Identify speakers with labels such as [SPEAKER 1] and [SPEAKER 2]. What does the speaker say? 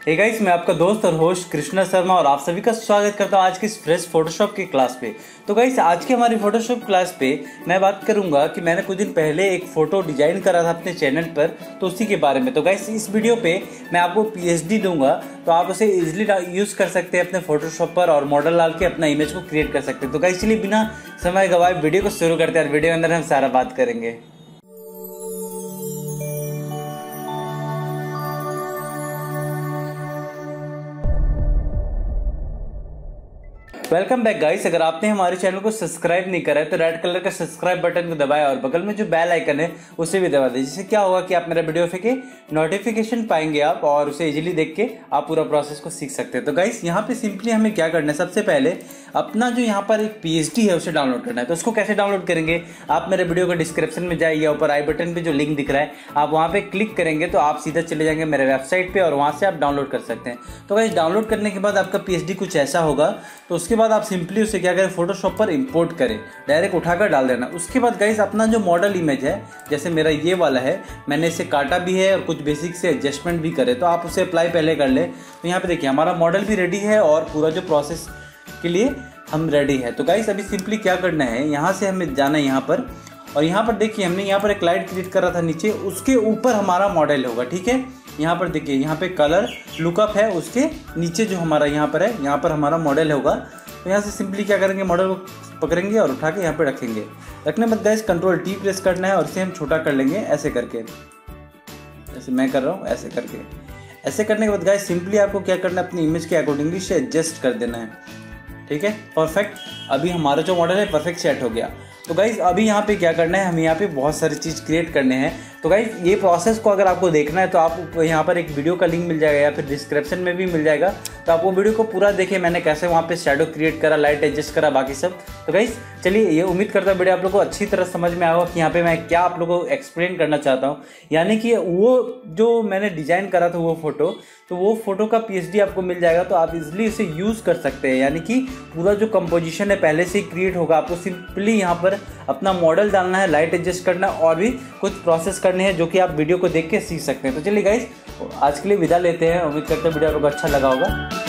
[SPEAKER 1] Hey guys, मैं आपका दोस्त और होस्ट कृष्णा शर्मा और आप सभी का स्वागत करता हूं आज की इस फ्रेश फोटोशॉप की क्लास पे। तो गाइस, आज की हमारी फोटोशॉप क्लास पे मैं बात करूंगा कि मैंने कुछ दिन पहले एक फ़ोटो डिजाइन करा था अपने चैनल पर, तो उसी के बारे में। तो गाइस, इस वीडियो पे मैं आपको पीएचडी दूंगा, तो आप उसे इजीली यूज़ कर सकते हैं अपने फोटोशॉप पर और मॉडल डाल के अपना इमेज को क्रिएट कर सकते हैं। तो गाइस, चलिए बिना समय गवाए वीडियो को शुरू करते हैं और वीडियो के अंदर हम सारा बात करेंगे। Welcome back guys. अगर आपने हमारे चैनल को सब्सक्राइब नहीं करा है तो रेड कलर का सब्सक्राइब बटन को दबाएं और बगल में जो बेल आइकन है उसे भी दबा दें। जिससे क्या होगा कि आप मेरा वीडियो के नोटिफिकेशन पाएंगे आप, और उसे इजीली देख के आप पूरा प्रोसेस को सीख सकते हैं। तो गाइस, यहाँ पे सिंपली हमें क्या करना है, सबसे पहले अपना जो यहाँ पर एक पीएचडी है उसे डाउनलोड करना है। तो उसको कैसे डाउनलोड करेंगे, आप मेरे वीडियो को डिस्क्रिप्शन में जाइए, ऊपर आई बटन पे जो लिंक दिख रहा है आप वहाँ पे क्लिक करेंगे तो आप सीधा चले जाएंगे मेरे वेबसाइट पे और वहाँ से आप डाउनलोड कर सकते हैं। तो गाइस, डाउनलोड करने के बाद आपका पीएचडी कुछ ऐसा होगा। तो उसके बाद आप सिंपली उसे क्या करें, फोटोशॉप पर इंपोर्ट करें, डायरेक्ट उठाकर डाल देना। उसके बाद गाइस, अपना जो मॉडल इमेज है, जैसे मेरा ये वाला है, मैंने इसे काटा भी है और कुछ बेसिक से एडजस्टमेंट भी करे, तो आप उसे अप्लाई पहले कर ले। तो यहाँ पे देखिए हमारा मॉडल भी रेडी है और पूरा जो प्रोसेस के लिए हम रेडी है। तो गाइस, अभी सिंपली क्या करना है, यहाँ से हमें जाना है यहाँ पर, और यहाँ पर देखिए हमने यहाँ पर एक लाइट क्रिएट करा था नीचे, उसके ऊपर हमारा मॉडल होगा। ठीक है, यहाँ पर देखिए यहाँ पे कलर लुकअप है, उसके नीचे जो हमारा यहाँ पर है, यहाँ पर हमारा मॉडल होगा। तो यहाँ से सिंपली क्या करेंगे, मॉडल को पकड़ेंगे और उठा के यहाँ पे रखेंगे। रखने के बाद गाइस Ctrl+T प्रेस करना है और इसे हम छोटा कर लेंगे ऐसे करके, जैसे मैं कर रहा हूँ ऐसे करके। ऐसे करने के बाद गाइस, सिंपली आपको क्या करना है, अपनी इमेज के अकॉर्डिंगली से एडजस्ट कर देना है। ठीक है, परफेक्ट। अभी हमारा जो मॉडल है परफेक्ट सेट हो गया। तो गाइज, अभी यहाँ पे क्या करना है, हमें यहाँ पे बहुत सारी चीज़ क्रिएट करने हैं। तो गाइज, ये प्रोसेस को अगर आपको देखना है तो आप यहाँ पर एक वीडियो का लिंक मिल जाएगा या फिर डिस्क्रिप्शन में भी मिल जाएगा। तो आप वो वीडियो को पूरा देखें, मैंने कैसे वहाँ पे शैडो क्रिएट करा, लाइट एडजस्ट करा, बाकी सब। तो गाइज चलिए, ये उम्मीद करता हूँ वीडियो आप लोगों को अच्छी तरह समझ में आएगा कि यहाँ पे मैं क्या आप लोगों को एक्सप्लेन करना चाहता हूँ। यानी कि वो जो मैंने डिजाइन करा था वो फोटो, तो वो फोटो का पीएचडी आपको मिल जाएगा, तो आप इजीली इसे यूज़ कर सकते हैं। यानी कि पूरा जो कंपोजिशन है पहले से ही क्रिएट होगा, आपको सिंपली यहाँ पर अपना मॉडल डालना है, लाइट एडजस्ट करना है और भी कुछ प्रोसेस करने हैं जो कि आप वीडियो को देख के सीख सकते हैं। तो चलिए गाइस, आज के लिए विदा लेते हैं। उम्मीद करते हैं वीडियो आपको अच्छा लगा होगा।